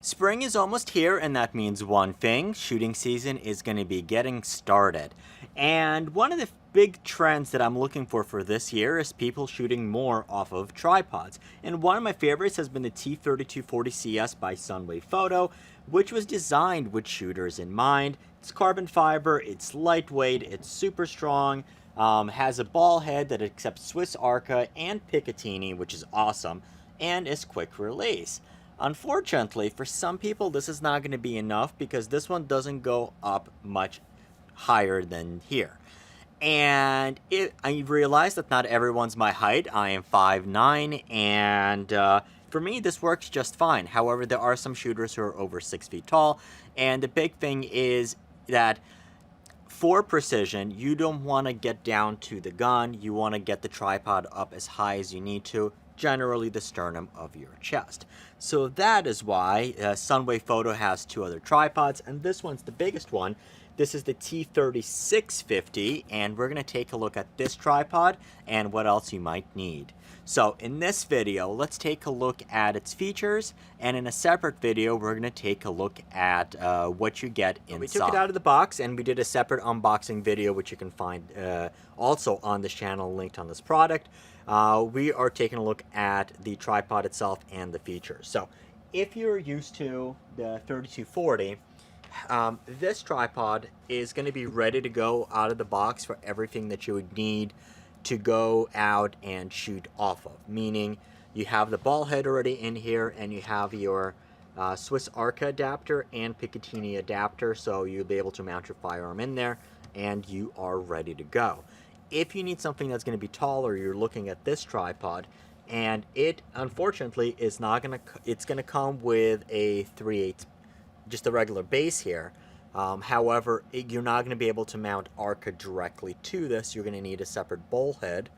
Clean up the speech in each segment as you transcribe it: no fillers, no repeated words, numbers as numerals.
Spring is almost here, and that means one thing: shooting season is going to be getting started. And one of the big trends that I'm looking for this year is people shooting more off of tripods. And one of my favorites has been the T3240CS by Sunway Photo, which was designed with shooters in mind. It's carbon fiber, it's lightweight, it's super strong, has a ball head that accepts Swiss Arca and Picatinny, which is awesome, and is quick release. Unfortunately, for some people, this is not going to be enough because this one doesn't go up much higher than here. And I realize that not everyone's my height. I am 5'9", and for me, this works just fine. However, there are some shooters who are over 6 feet tall, and the big thing is that for precision, you don't want to get down to the gun. You want to get the tripod up as high as you need to, generally the sternum of your chest. So that is why Sunway Photo has two other tripods, and this one's the biggest one. This is the T3650, and we're going to take a look at this tripod and what else you might need. So in this video, let's take a look at its features, and in a separate video, we're going to take a look at what you get inside. We took it out of the box, and we did a separate unboxing video, which you can find also on this channel, linked on this product. We are taking a look at the tripod itself and the features. So if you're used to the 3240, this tripod is going to be ready to go out of the box for everything that you would need to go out and shoot off of. Meaning you have the ball head already in here, and you have your Swiss Arca adapter and Picatinny adapter, so you'll be able to mount your firearm in there, and you are ready to go. If you need something that's going to be taller, you're looking at this tripod, and it unfortunately is not going to. It's going to come with a 3/8, just a regular base here. However, you're not going to be able to mount Arca directly to this. You're going to need a separate bowl head,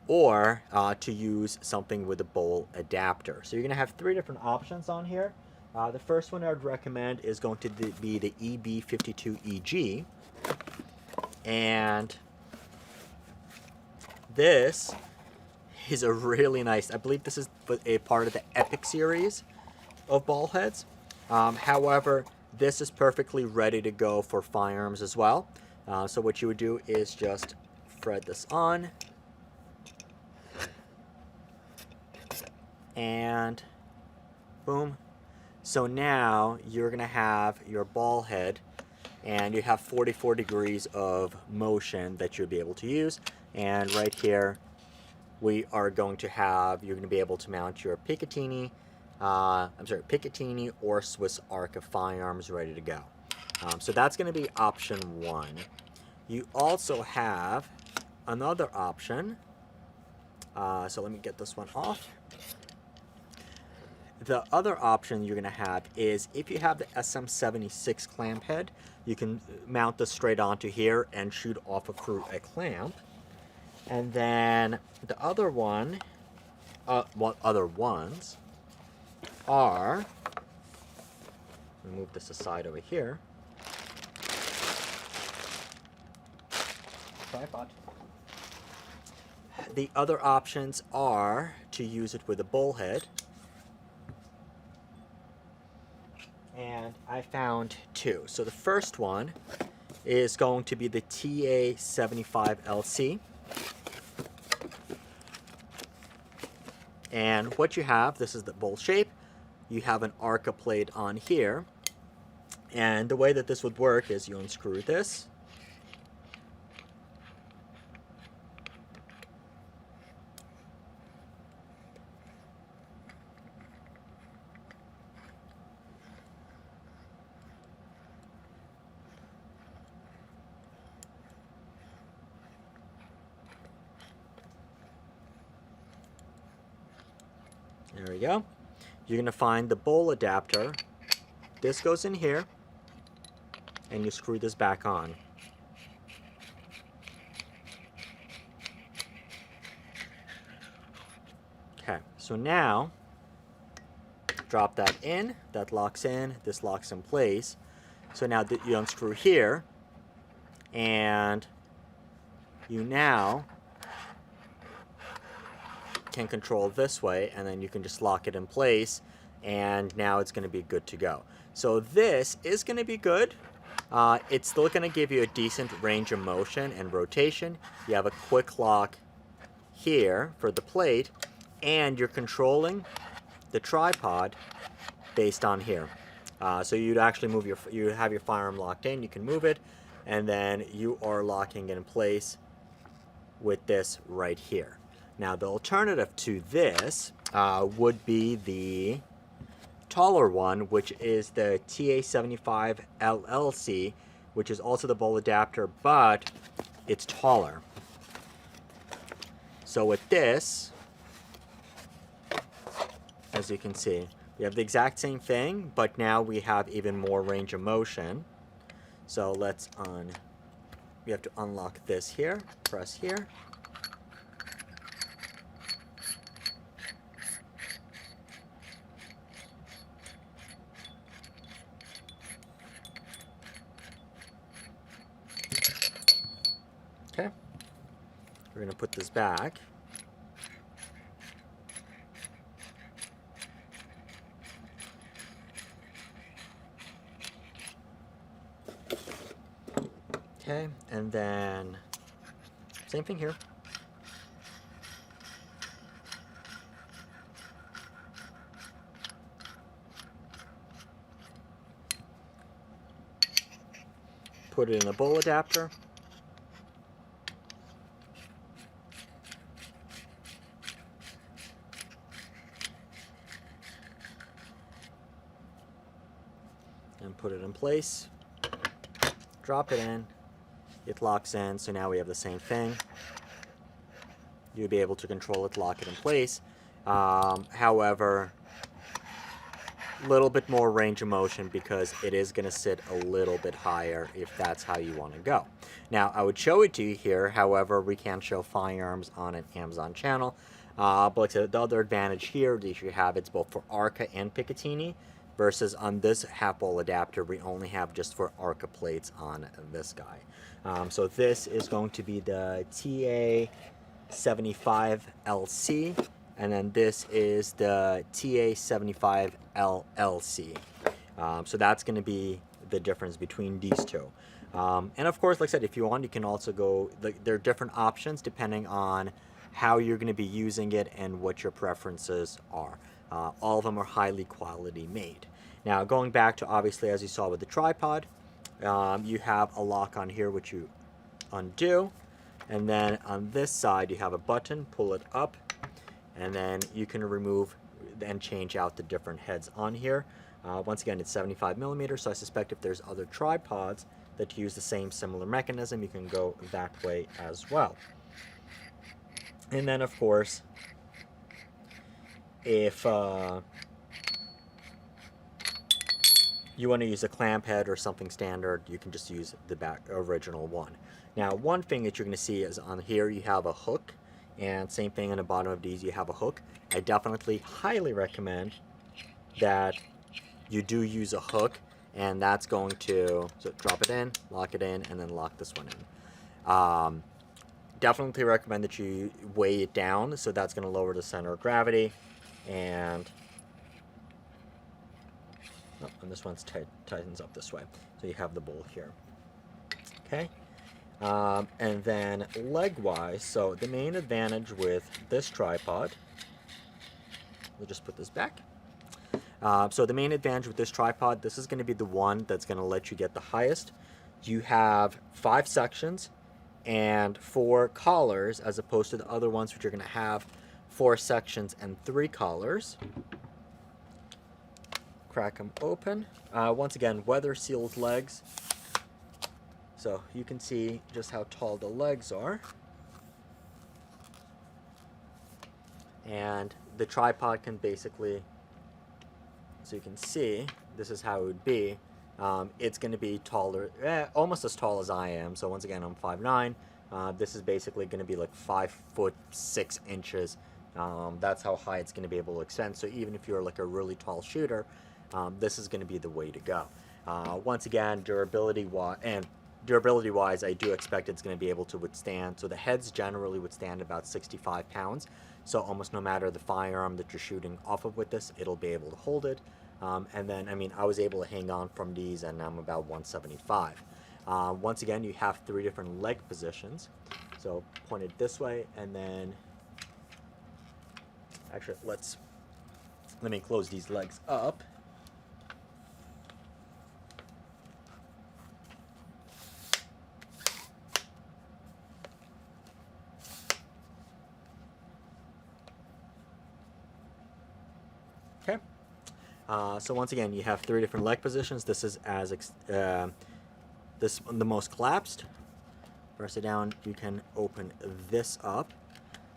or to use something with a bowl adapter. So you're going to have three different options on here. The first one I would recommend is going to be the EB52EG, and this is a really nice, I believe this is a part of the Epic series of ball heads. However, this is perfectly ready to go for firearms as well. So what you would do is just thread this on, and boom. So now you're gonna have your ball head, and you have 44 degrees of motion that you'll be able to use. And right here, we are going to have, you're going to be able to mount your Picatinny, Picatinny or Swiss Arca firearms ready to go. So that's going to be option one. You also have another option. So let me get this one off. The other option you're going to have is if you have the SM76 clamp head, you can mount this straight onto here and shoot off of through a clamp. And then the other one, other ones are, let me move this aside over here. Tripod. The other options are to use it with a bull head. And I found two. So the first one is going to be the TA75LC. And what you have, this is the bowl shape. You have an Arca plate on here. And the way that this would work is you unscrew this. There we go. You're going to find the bowl adapter. This goes in here, and you screw this back on. Okay, so now, drop that in, that locks in, this locks in place. So now that you unscrew here, and you now can control this way, and then you can just lock it in place, and now it's going to be good to go. So this is going to be good. It's still going to give you a decent range of motion and rotation. You have a quick lock here for the plate, and you're controlling the tripod based on here. So you'd actually move you have your firearm locked in, you can move it, and then you are locking it in place with this right here. Now the alternative to this would be the taller one, which is the TA75 LLC, which is also the bowl adapter, but it's taller. So with this, as you can see, we have the exact same thing, but now we have even more range of motion. So we have to unlock this here, press here. Okay, we're going to put this back. Okay, and then same thing here. Put it in a bowl adapter. And put it in place. Drop it in. It locks in, so now we have the same thing. You'll be able to control it, lock it in place. However, a little bit more range of motion because it is going to sit a little bit higher if that's how you want to go. Now, I would show it to you here. However, we can't show firearms on an Amazon channel. But the other advantage here is you have it's both for Arca and Picatinny, versus on this half bowl adapter, we only have just for Arca plates on this guy. So this is going to be the TA75LC, and then this is the TA75LLC. So that's going to be the difference between these two. And of course, like I said, if you want, you can also go, there are different options depending on how you're going to be using it and what your preferences are. All of them are highly quality made. Now, going back to, obviously, as you saw with the tripod, you have a lock on here which you undo, and then on this side you have a button, pull it up, and then you can remove and change out the different heads on here. Once again, it's 75 millimeters, so I suspect if there's other tripods that use the same similar mechanism, you can go that way as well. And then, of course, if you want to use a clamp head or something standard, you can just use the original one. Now, one thing that you're going to see is on here you have a hook, and same thing on the bottom of these you have a hook. I definitely highly recommend that you do use a hook, and that's going to drop it in, lock it in, and then lock this one in. Definitely recommend that you weigh it down, so that's going to lower the center of gravity. And this one's tightens up this way, so you have the bowl here. Okay, and then leg-wise, so the main advantage with this tripod, we'll just put this back. So the main advantage with this tripod, this is going to be the one that's going to let you get the highest. You have 5 sections and 4 collars, as opposed to the other ones which are going to have 4 sections and 3 collars. Crack them open. Once again, weather sealed legs, so you can see just how tall the legs are. And the tripod can basically, so you can see, this is how it would be. It's going to be taller, almost as tall as I am. So once again, I'm 5'9". This is basically going to be like 5'6". That's how high it's going to be able to extend. So even if you're like a really tall shooter, this is going to be the way to go. Once again, durability-wise, I do expect it's going to be able to withstand. So the heads generally withstand about 65 pounds. So almost no matter the firearm that you're shooting off of with this, it'll be able to hold it. And then, I mean, I was able to hang on from these, and I'm about 175. Once again, you have 3 different leg positions. So point it this way, and then, actually, let me close these legs up. Okay. So once again, you have 3 different leg positions. This is the most collapsed. Press it down. You can open this up.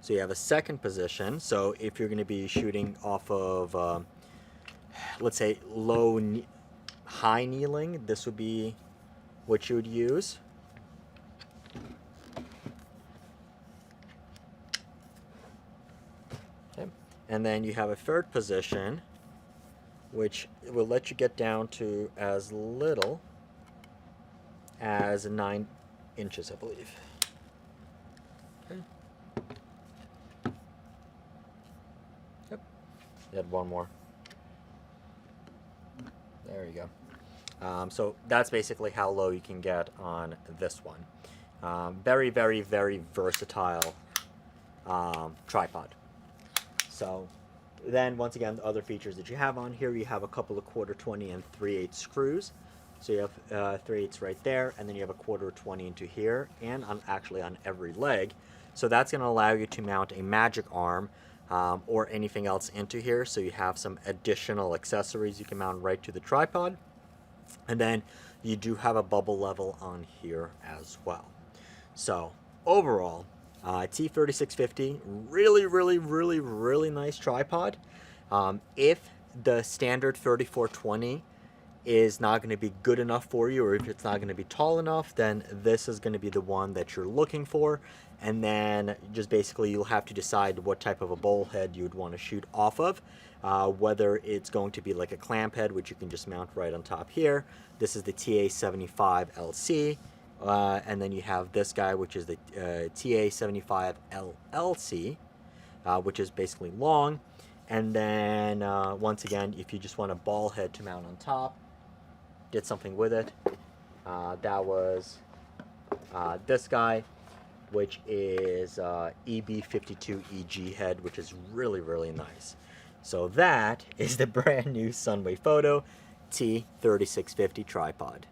So you have a second position. So if you're going to be shooting off of, let's say, high kneeling, this would be what you would use. Okay. And then you have a third position, which will let you get down to as little as 9 inches, I believe. Okay. Yep. You had one more. There you go. So that's basically how low you can get on this one. Very, very, very versatile tripod. So then, once again, the other features that you have on here, you have a couple of 1/4 20 and 3/8 screws. So you have 3/8 right there, and then you have a 1/4 20 into here, and actually on every leg. So that's going to allow you to mount a magic arm or anything else into here. So you have some additional accessories you can mount right to the tripod. And then you do have a bubble level on here as well. So overall, T3650, really, really, really, really nice tripod. If the standard 3420 is not going to be good enough for you, or if it's not going to be tall enough, then this is going to be the one that you're looking for. And then just basically you'll have to decide what type of a bowl head you'd want to shoot off of, whether it's going to be like a clamp head, which you can just mount right on top here. This is the TA75LC. And then you have this guy, which is the TA75LLC, which is basically long. And then, once again, if you just want a ball head to mount on top, did something with it, that was this guy, which is EB52EG head, which is really, really nice. So that is the brand new Sunway Photo T3650 tripod.